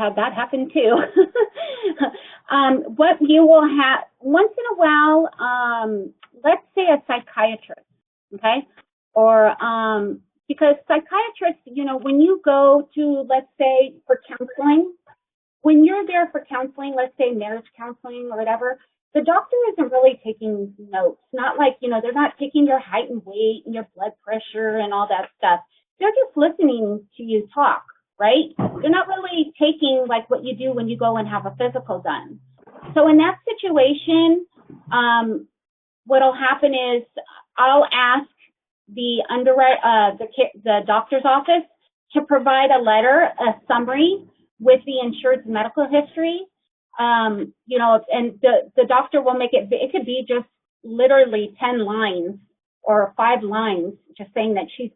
had that happen too. What you will have, once in a while, let's say a psychiatrist, okay? Or, because psychiatrists, you know, when you go to, let's say, for counseling, when you're there for counseling, let's say marriage counseling or whatever, the doctor isn't really taking notes. Not like, you know, they're not taking your height and weight and your blood pressure and all that stuff. They're just listening to you talk, right? They're not really taking like what you do when you go and have a physical done. So in that situation, what'll happen is I'll ask the the doctor's office to provide a letter, a summary with the insured's medical history. You know, and the doctor will make it could be just literally 10 lines or 5 lines, just saying that she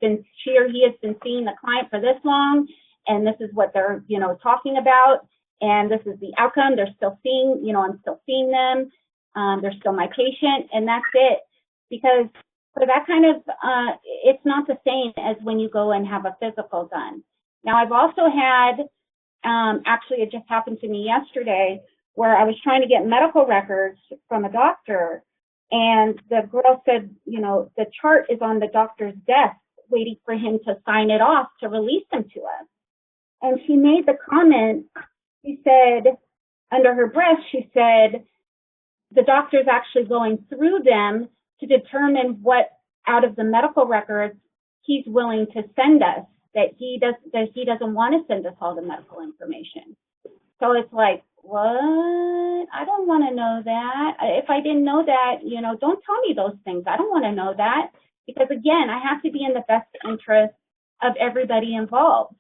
or he has been seeing the client for this long, and this is what they're, you know, talking about, and this is the outcome. They're still seeing, you know, I'm still seeing them. They're still my patient, and that's it. Because for that kind of, it's not the same as when you go and have a physical done. Now, I've also had, actually, it just happened to me yesterday, where I was trying to get medical records from a doctor, and the girl said, you know, the chart is on the doctor's desk waiting for him to sign it off to release them to us. And she made the comment, she said, under her breath, she said, the doctor's actually going through them to determine what out of the medical records he's willing to send us, that he doesn't want to send us all the medical information. So it's like, what? I don't want to know that. If I didn't know that, you know, don't tell me those things. I don't want to know that, because again, I have to be in the best interest of everybody involved.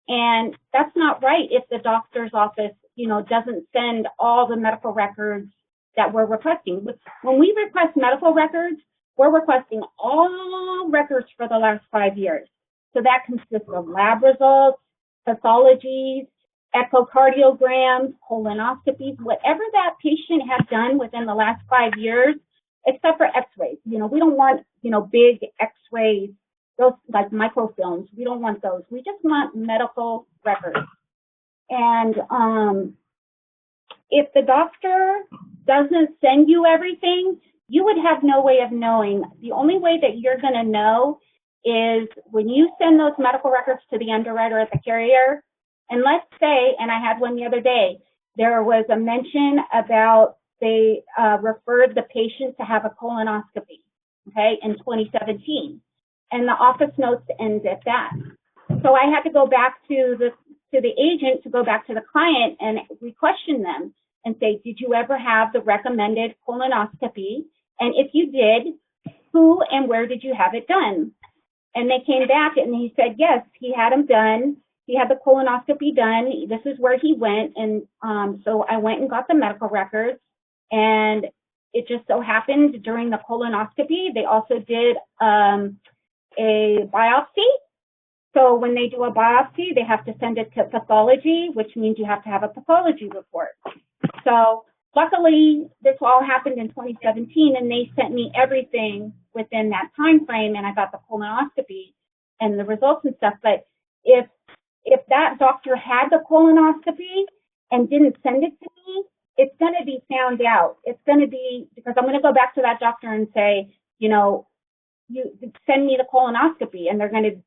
And that's not right if the doctor's office, you know, doesn't send all the medical records that we're requesting. When we request medical records, we're requesting all records for the last 5 years. So that consists of lab results, pathologies, echocardiograms, colonoscopies, whatever that patient has done within the last 5 years, except for x-rays. You know, we don't want, you know, big x-rays, those like microfilms. We don't want those. We just want medical records. And if the doctor doesn't send you everything, you would have no way of knowing. The only way that you're going to know is when you send those medical records to the underwriter at the carrier. And let's say, and I had one the other day, there was a mention about they referred the patient to have a colonoscopy, okay, in 2017. And the office notes end at that. So I had to go back to the agent, to go back to the client, and we questioned them and say, did you ever have the recommended colonoscopy? And if you did, who and where did you have it done? And they came back and he said, yes, he had them done. He had the colonoscopy done. This is where he went. And so I went and got the medical records. And it just so happened during the colonoscopy, they also did a biopsy. So when they do a biopsy, they have to send it to pathology, which means you have to have a pathology report. So luckily, this all happened in 2017, and they sent me everything within that time frame, and I got the colonoscopy and the results and stuff. But if that doctor had the colonoscopy and didn't send it to me, it's going to be found out. It's going to be, because I'm going to go back to that doctor and say, you know, you send me the colonoscopy, and they're going to,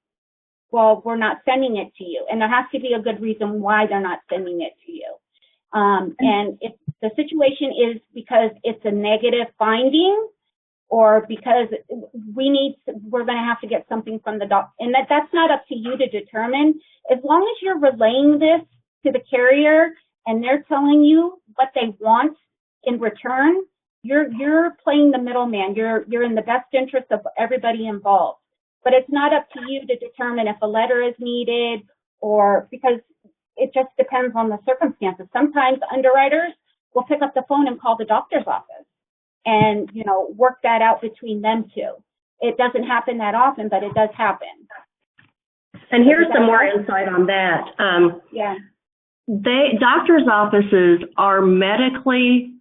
well, we're not sending it to you. And there has to be a good reason why they're not sending it to you. And if the situation is because it's a negative finding, or because we're going to have to get something from the doctor, and that's not up to you to determine. As long as you're relaying this to the carrier and they're telling you what they want in return, you're playing the middleman. You're in the best interest of everybody involved. But it's not up to you to determine if a letter is needed, or because it just depends on the circumstances. Sometimes underwriters will pick up the phone and call the doctor's office and, you know, work that out between them two. It doesn't happen that often, but it does happen. And here's some more insight on that. Yeah. Doctors' offices are medically